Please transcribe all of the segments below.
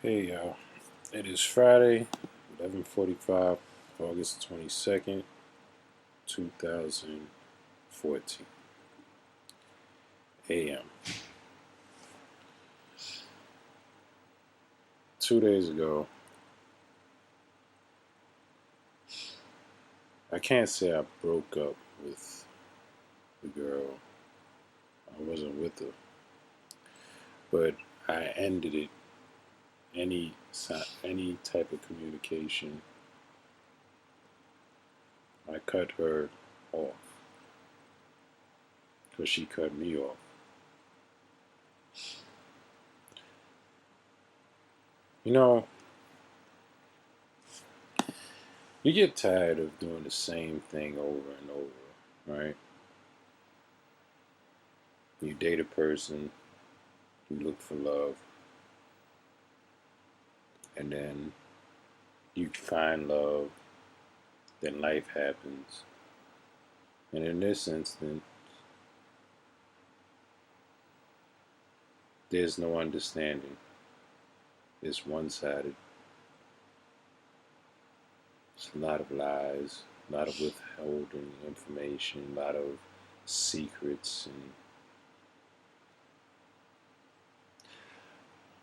Hey y'all, it is Friday, 11:45, August 22nd, 2014 a.m. 2 days ago, I can't say I broke up with the girl. I wasn't with her, but I ended it. Any type of communication, I cut her off because she cut me off. You know, you get tired of doing the same thing over and over, right? You date a person, you look for love, and then you find love, then life happens. And in this instance, there's no understanding. It's one sided. It's a lot of lies, a lot of withholding information, a lot of secrets. And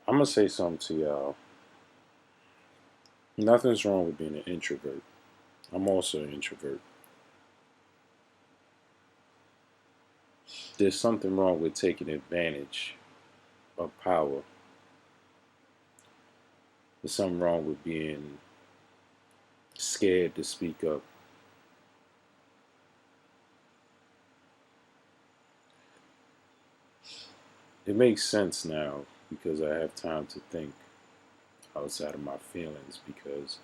I'm going to say something to y'all. Nothing's wrong with being an introvert. I'm also an introvert. There's something wrong with taking advantage of power. There's something wrong with being scared to speak up. It makes sense now because I have time to think outside of my feelings, because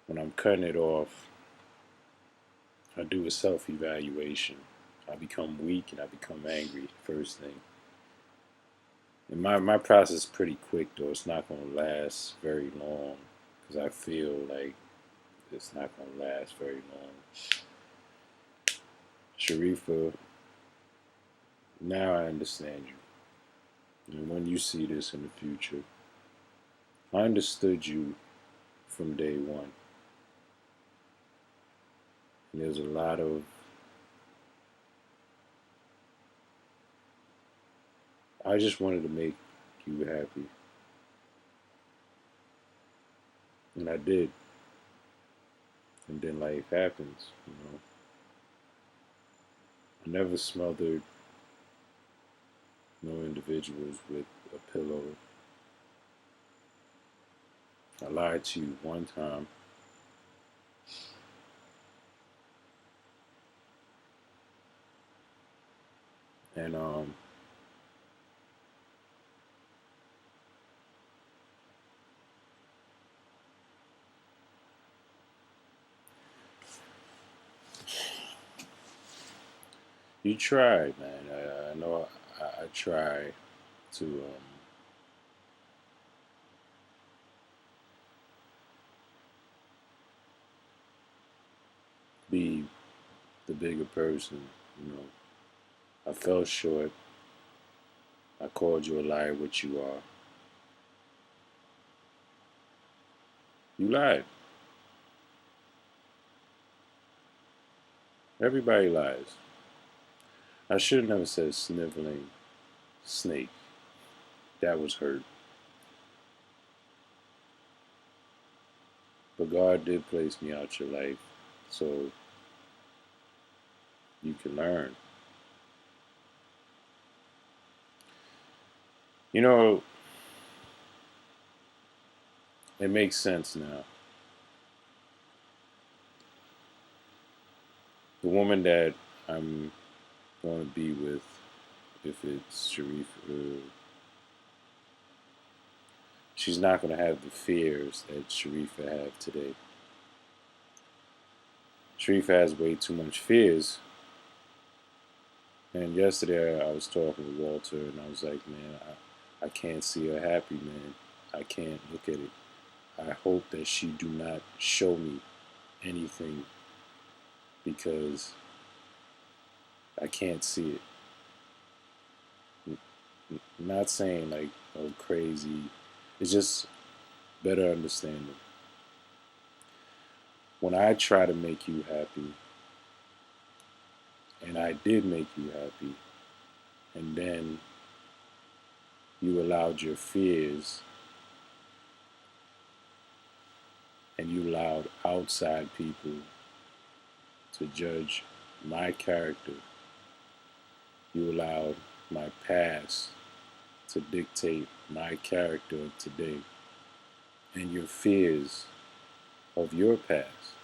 when I'm cutting it off, I do a self evaluation. I become weak and I become angry first thing. And my process is pretty quick though. It's not going to last very long because I feel like it's not going to last very long. Sharifa, now I understand you. And when you see this in the future, I understood you from day one. And there's a lot of I just wanted to make you happy. And I did. And then life happens. I never smothered no individuals with a pillow. I lied to you one time. And you tried, man. I know I try to be the bigger person. You know, I fell short. I called you a liar, which you are. You lied. Everybody lies. I should have never said sniveling snake. That was hurt. But God did place me out your life so you can learn. You know, it makes sense now. The woman that I'm going to be with, if it's Sharif, she's not going to have the fears that Sharifa have today. Sharifa has way too much fears. And yesterday I was talking with Walter, and I was like, man, I can't see her happy, man. I can't look at it. I hope that she do not show me anything because I can't see it. Not saying like, oh, crazy. It's just better understanding. When I try to make you happy, and I did make you happy, and then you allowed your fears and you allowed outside people to judge my character, you allowed my past to dictate my character of today, and your fears of your past,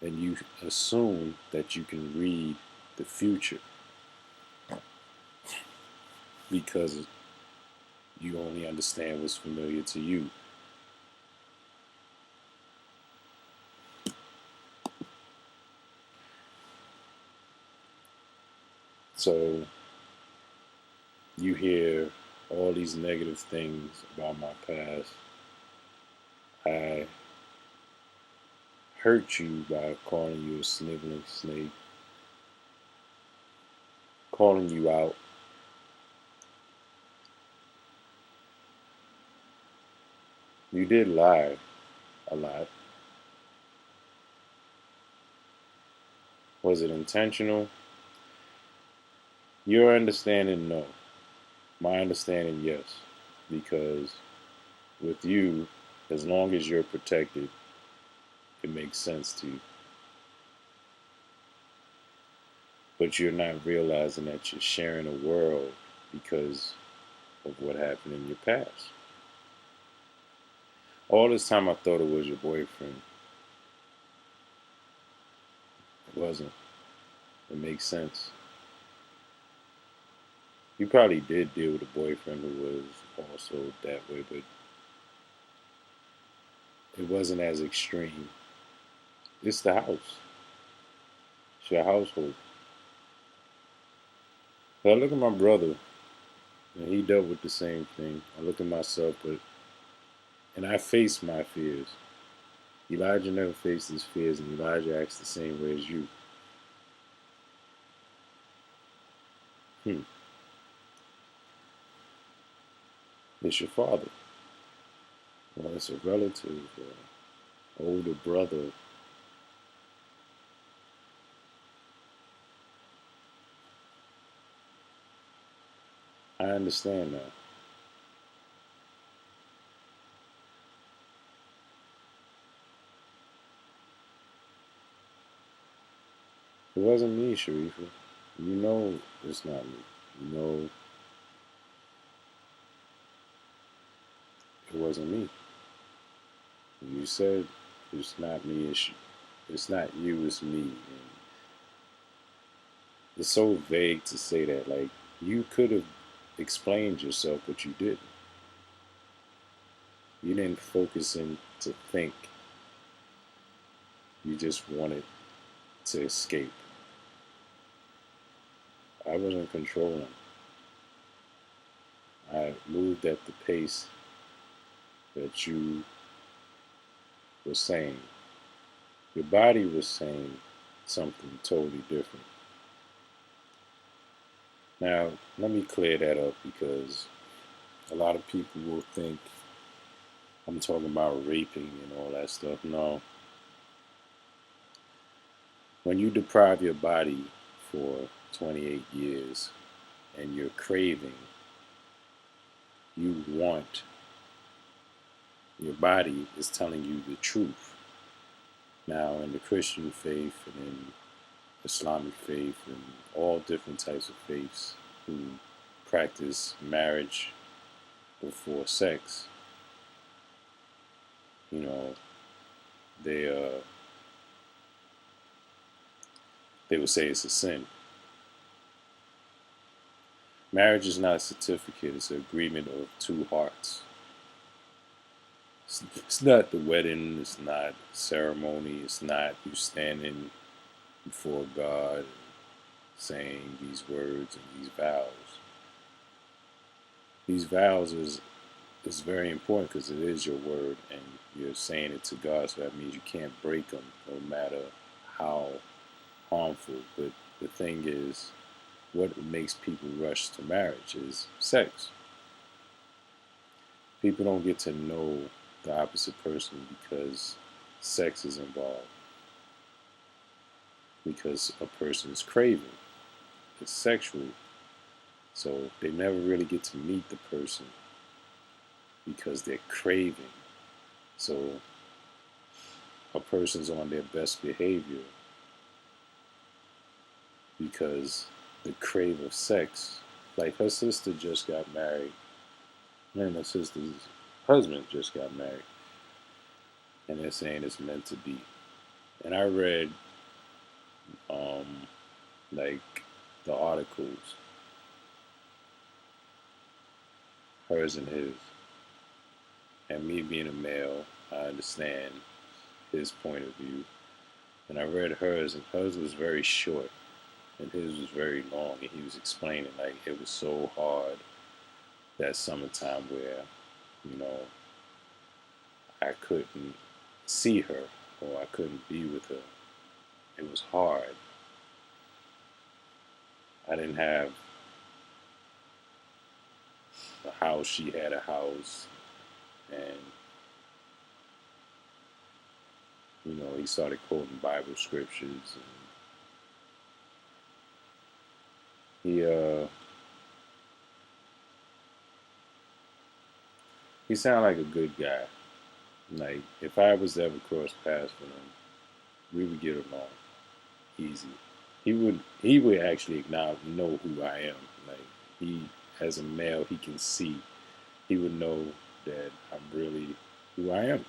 and you assume that you can read the future because you only understand what's familiar to you. So you hear all these negative things about my past. I hurt you by calling you a sniveling snake, calling you out. You did lie a lot. Was it intentional? Your understanding, no. My understanding, yes. Because with you, as long as you're protected, it makes sense to you. But you're not realizing that you're sharing a world because of what happened in your past. All this time I thought it was your boyfriend. It wasn't. It makes sense. You probably did deal with a boyfriend who was also that way, but it wasn't as extreme. It's the house. It's your household. So I look at my brother, and he dealt with the same thing. I look at myself, and I face my fears. Elijah never faced his fears, and Elijah acts the same way as you. Hmm. It's your father. Well, it's a relative, older brother. I understand that. It wasn't me, Sharifa. You know it's not me. You know it wasn't me. You said it's not me, it's not you, it's me. And it's so vague to say that. Like, you could have explained yourself, but you didn't. You didn't focus in to think. You just wanted to escape. I wasn't controlling. I moved at the pace that you were saying. Your body was saying something totally different. Now, let me clear that up because a lot of people will think I'm talking about raping and all that stuff. No. When you deprive your body for 28 years and you're craving, you want, your body is telling you the truth. Now, in the Christian faith and in Islamic faith and all different types of faiths who practice marriage before sex, you know, they they would say it's a sin. Marriage is not a certificate; it's an agreement of two hearts. It's not the wedding. It's not ceremony. It's not you standing before God saying these words and these vows. These vows is very important because it is your word and you're saying it to God. So that means you can't break them, no matter how harmful. But the thing is, what makes people rush to marriage is sex. People don't get to know the opposite person because sex is involved, because a person's craving is sexual. So they never really get to meet the person because they're craving. So a person's on their best behavior because the crave of sex. Like her sister just got married, and her sister's husband just got married, and they're saying it's meant to be. And I read um, like the articles, hers and his, and me being a male, I understand his point of view. And I read hers, and hers was very short, and his was very long. And he was explaining like it was so hard that summertime where, you know, I couldn't see her or I couldn't be with her. It was hard. I didn't have a house. She had a house, and he started quoting Bible scriptures, and he sounded like a good guy. Like if I was to ever cross paths with him, we would get along easy. He would actually acknowledge know who I am. Like he as a male he can see. He would know that I'm really who I am.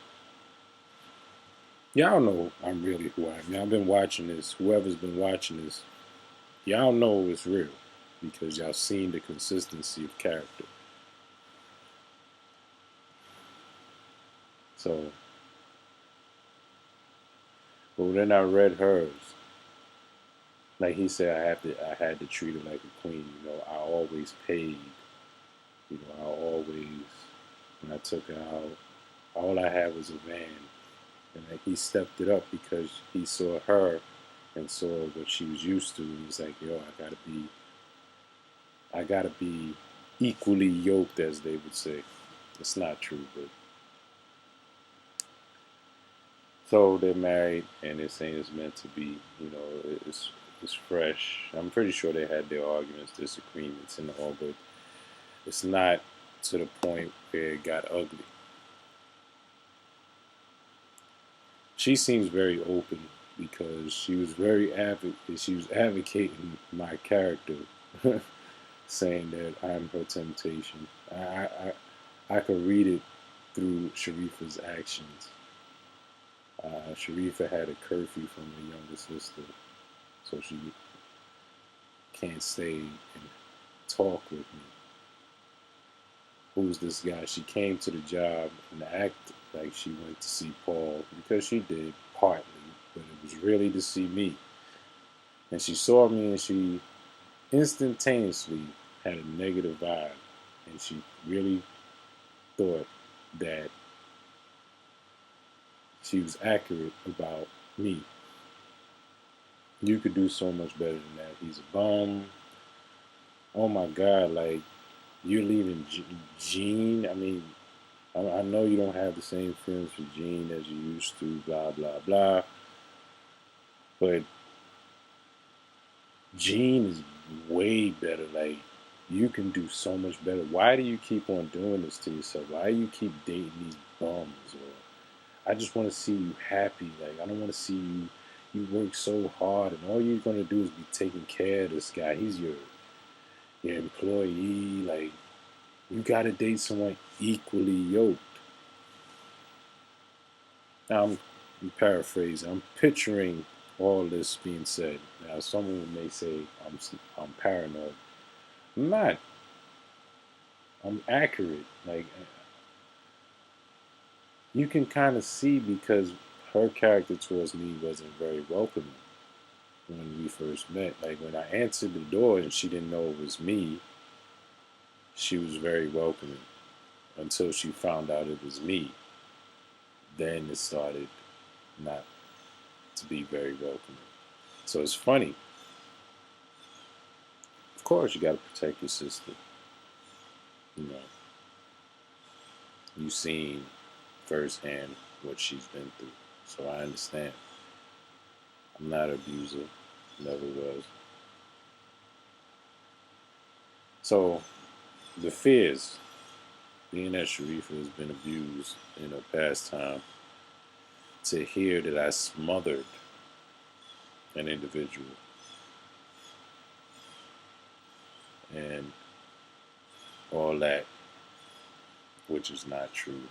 Y'all know I'm really who I am. Y'all been watching this. Whoever's been watching this, y'all know it's real because y'all seen the consistency of character. So, but then I read hers. Like he said, I had to treat her like a queen. I always paid. I always, when I took her out, all I had was a van, and like he stepped it up because he saw her and saw what she was used to. And he was like, "Yo, I gotta be equally yoked," as they would say. It's not true, but so they're married, and they're saying it's meant to be. It's fresh. I'm pretty sure they had their arguments, disagreements, and all, but it's not to the point where it got ugly. She seems very open because she was advocating my character, saying that I'm her temptation. I could read it through Sharifa's actions. Sharifa had a curfew from her younger sister, so she can't stay and talk with me. Who's this guy? She came to the job and acted like she went to see Paul because she did, partly, but it was really to see me. And she saw me and she instantaneously had a negative vibe. And she really thought that she was accurate about me. You could do so much better than that. He's a bum. Oh my God, like you're leaving Gene. I mean, I know you don't have the same feelings for Gene as you used to, blah, blah, blah. But Gene is way better. Like, you can do so much better. Why do you keep on doing this to yourself? Why do you keep dating these bums? Or I just want to see you happy. Like, I don't want to see you work so hard and all you're gonna do is be taking care of this guy. He's your employee. Like, you gotta date someone equally yoked. Now, I'm paraphrasing. I'm picturing all this being said. Now, someone may say I'm paranoid. I'm not. I'm accurate. Like you can kind of see because her character towards me wasn't very welcoming when we first met. Like when I answered the door and she didn't know it was me, she was very welcoming until she found out it was me. Then it started not to be very welcoming. So it's funny. Of course, you got to protect your sister. You know, You've seen firsthand what she's been through. So I understand. I'm not an abuser, never was. So the fears, being that Sharifa has been abused in her past time, to hear that I smothered an individual and all that, which is not true.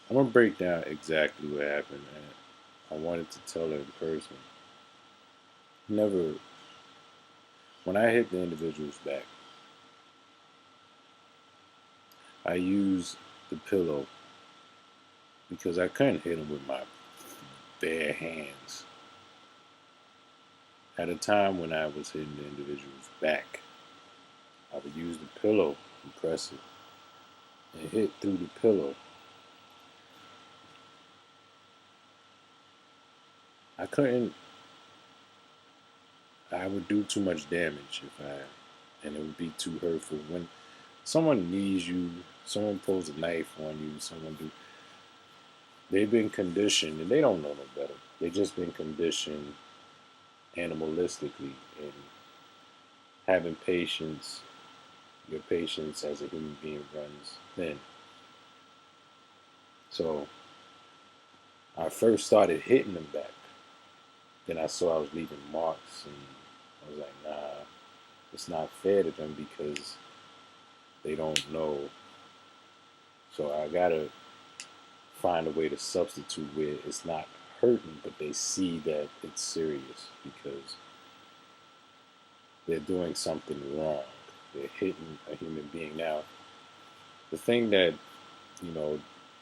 I'm gonna break down exactly what happened, and I wanted to tell her in person. Never, when I hit the individual's back, I used the pillow because I couldn't hit him with my bare hands. At a time when I was hitting the individual's back, I would use the pillow and press it and hit through the pillow. I couldn't, I would do too much damage if I, and it would be too hurtful. When someone needs you, someone pulls a knife on you, someone do, they've been conditioned and they don't know no better. They've just been conditioned animalistically and having patience. Your patience as a human being runs thin. So I first started hitting them back. Then I saw I was leaving marks, and I was like, nah, it's not fair to them because they don't know. So I gotta find a way to substitute where it's not hurting, but they see that it's serious because they're doing something wrong. They're hitting a human being. Now, the thing that, you know,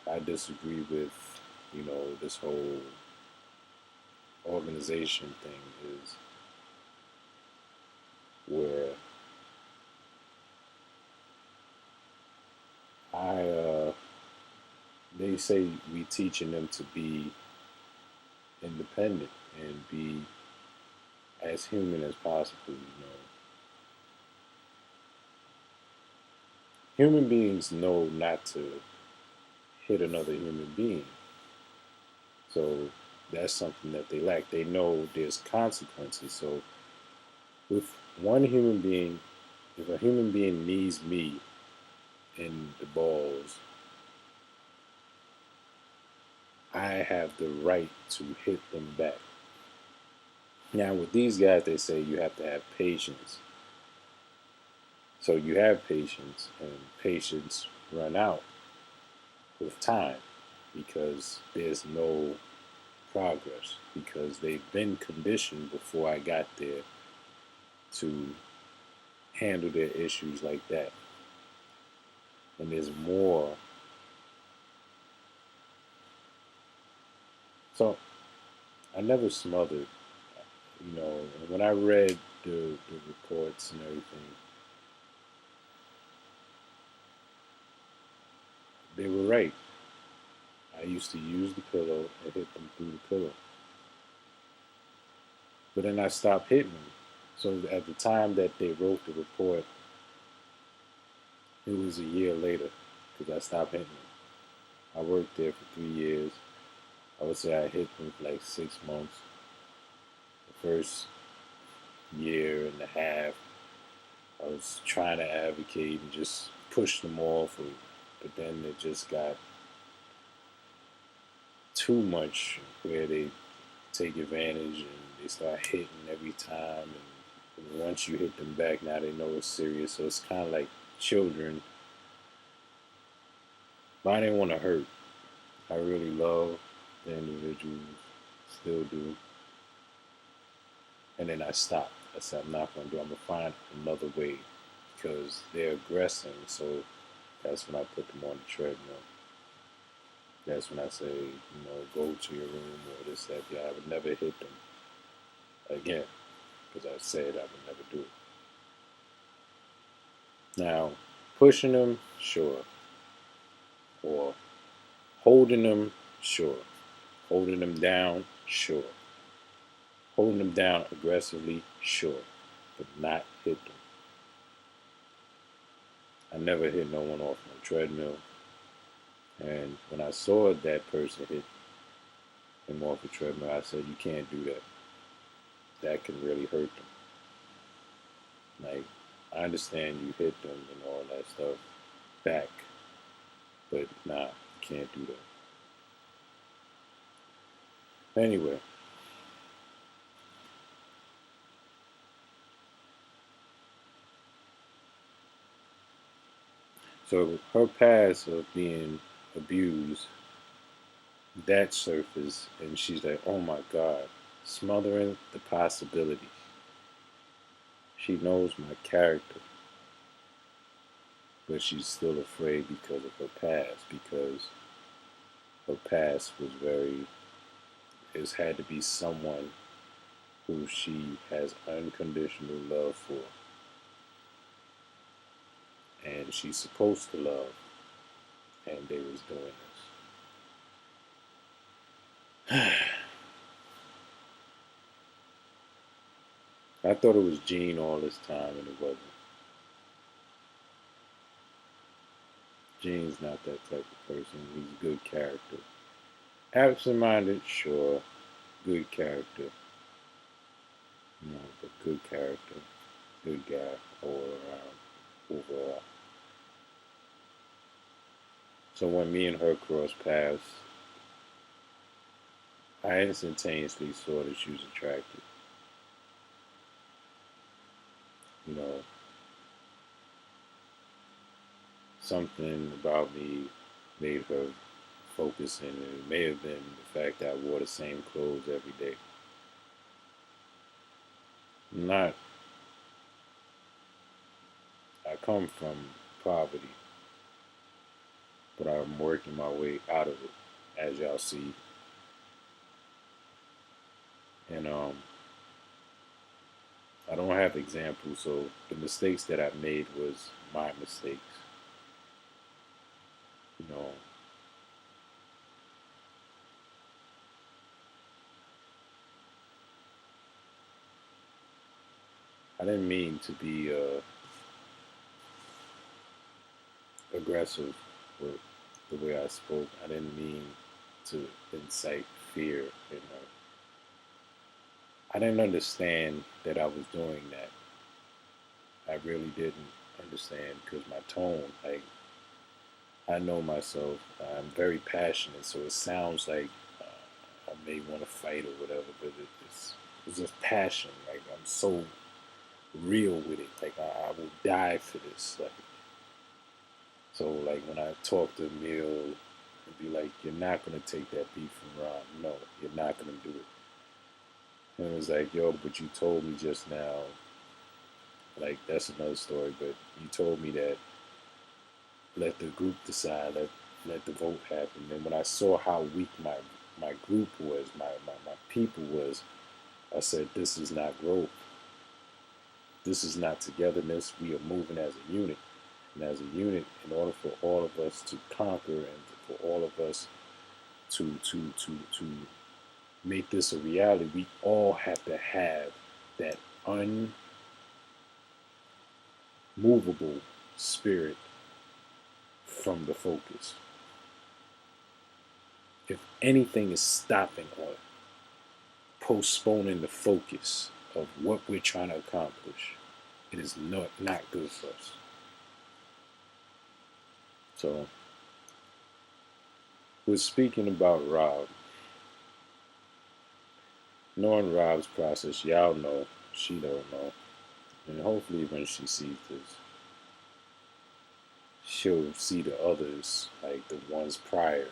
I disagree with, this whole organization thing is where I, they say we teaching them to be independent and be as human as possible. Human beings know not to hit another human being, so that's something that they lack. They know there's consequences. So with one human being, if a human being needs me in the balls, I have the right to hit them back. Now, with these guys, they say you have to have patience. So you have patience, and patience run out with time because there's no progress because they've been conditioned before I got there to handle their issues like that. And there's more. So I never smothered, and when I read the reports and everything, they were right. I used to use the pillow and hit them through the pillow. But then I stopped hitting them. So at the time that they wrote the report, it was a year later because I stopped hitting them. I worked there for 3 years. I would say I hit them for like 6 months. The first year and a half, I was trying to advocate and just push them off, but then it just got too much where they take advantage and they start hitting every time. And once you hit them back, now they know it's serious. So it's kind of like children. But I didn't want to hurt. I really love the individuals, still do. And then I stopped. I said, I'm not going to do it. I'm going to find another way because they're aggressing. So that's when I put them on the treadmill. That's when I say, go to your room or this, that, yeah. I would never hit them again because I said I would never do it. Now, pushing them, sure. Or holding them, sure. Holding them down, sure. Holding them down aggressively, sure. But not hit them. I never hit no one off my treadmill. And when I saw that person hit him off the treadmill, I said, you can't do that. That can really hurt them. Like, I understand you hit them and all that stuff back, but nah, you can't do that. Anyway, so her past of being abused, that surfaced, and she's like, oh my God, smothering the possibility. She knows my character, but she's still afraid because of her past, because her past was very, it's had to be someone who she has unconditional love for, and she's supposed to love, and they was doing this. I thought it was Gene all this time, and it wasn't. Gene's not that type of person. He's a good character. Absent-minded, sure. Good character. But good character. Good guy all around, overall. So when me and her crossed paths, I instantaneously saw that she was attractive. You know, something about me made her focus, and it may have been the fact that I wore the same clothes every day. Not, I come from poverty, but I'm working my way out of it, as y'all see. And I don't have examples, so the mistakes that I made was my mistakes. You know, I didn't mean to be aggressive with the way I spoke. I didn't mean to incite fear. You know, I didn't understand that I was doing that. I really didn't understand because my tone, like, I know myself. I'm very passionate, so it sounds like I may want to fight or whatever, but it's just passion. Like, I'm so real with it. Like, I will die for this. Like, so like when I talk to Emil, it'd be like, you're not gonna take that beat from Ron. No, you're not gonna do it. And it was like, yo, but you told me just now. Like, that's another story. But you told me that let the group decide. Let the vote happen. And when I saw how weak my group was, my people was, I said, this is not growth. This is not togetherness. We are moving as a unit. And as a unit, in order for all of us to conquer and for all of us to make this a reality, we all have to have that unmovable spirit from the focus. If anything is stopping or postponing the focus of what we're trying to accomplish, it is not good for us. So, we're speaking about Rob. Knowing Rob's process, y'all know, she don't know. And hopefully when she sees this, she'll see the others, like the ones prior.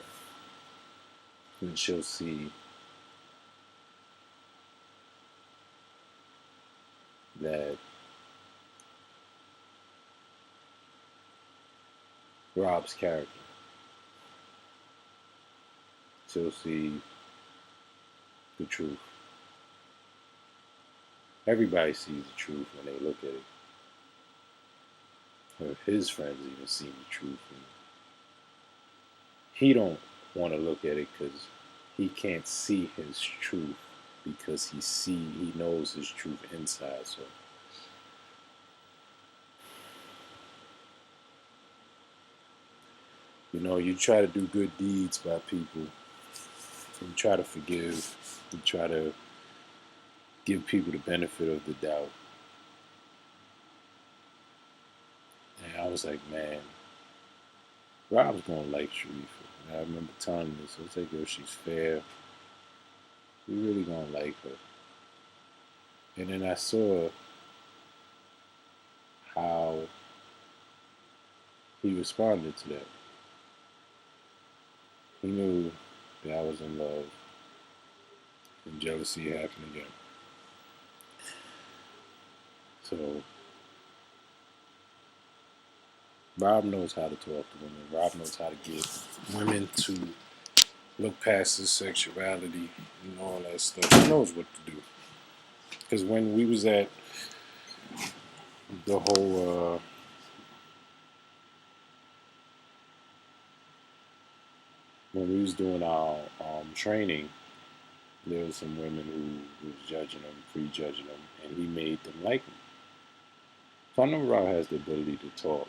And she'll see that Rob's character. She'll see the truth. Everybody sees the truth when they look at it. Or his friends even see the truth. And he don't want to look at it because he can't see his truth because he knows his truth inside. So You know, you try to do good deeds by people. You try to forgive. You try to give people the benefit of the doubt. And I was like, man, Rob's gonna like Sharifa. And I remember telling this. I was like, yo, she's fair. We really gonna like her. And then I saw how he responded to that. He knew that I was in love, and jealousy happened again. So Rob knows how to talk to women. Rob knows how to get women to look past his sexuality and all that stuff. He knows what to do. Because when we was at the whole, when we was doing our training, there was some women who was judging him, prejudging him, and he made them like him. So I know Rob has the ability to talk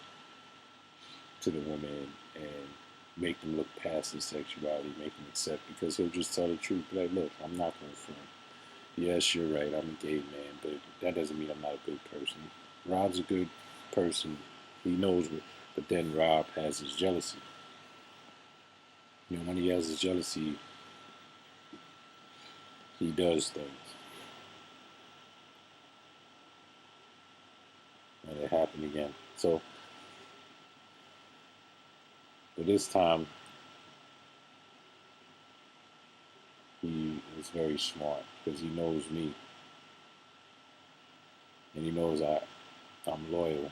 to the woman and make them look past his sexuality, make them accept, because he'll just tell the truth. Be like, look, I'm not going to front. Yes, you're right. I'm a gay man, but that doesn't mean I'm not a good person. Rob's a good person. He knows it. But then Rob has his jealousy. You know, when he has his jealousy, he does things. And it happened again. So, but this time, he is very smart because he knows me. And he knows I'm loyal.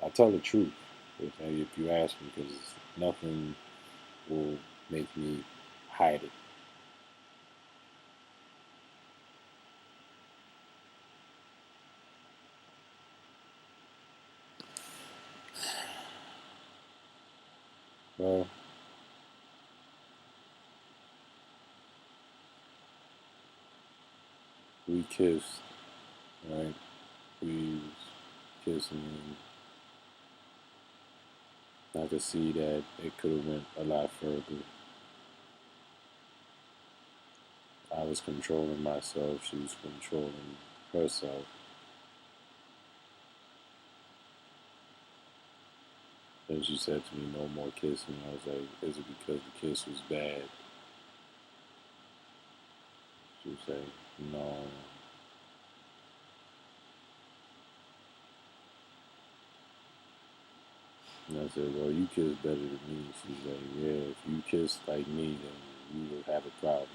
I tell the truth if you ask me, because nothing will make me hide it. Well, we kissed, right? We was kissing, and I could see that it could have went a lot further. I was controlling myself. She was controlling herself. Then she said to me, "No more kissing." I was like, "Is it because the kiss was bad?" She was like, "No." And I said, "Well, you kiss better than me." She's like, "Yeah, if you kiss like me, then we will have a problem."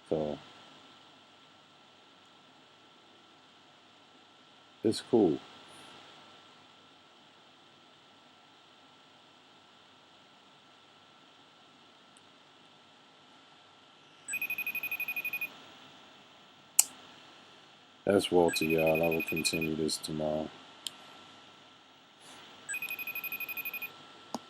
So it's cool. That's Walter, y'all. I will continue this tomorrow.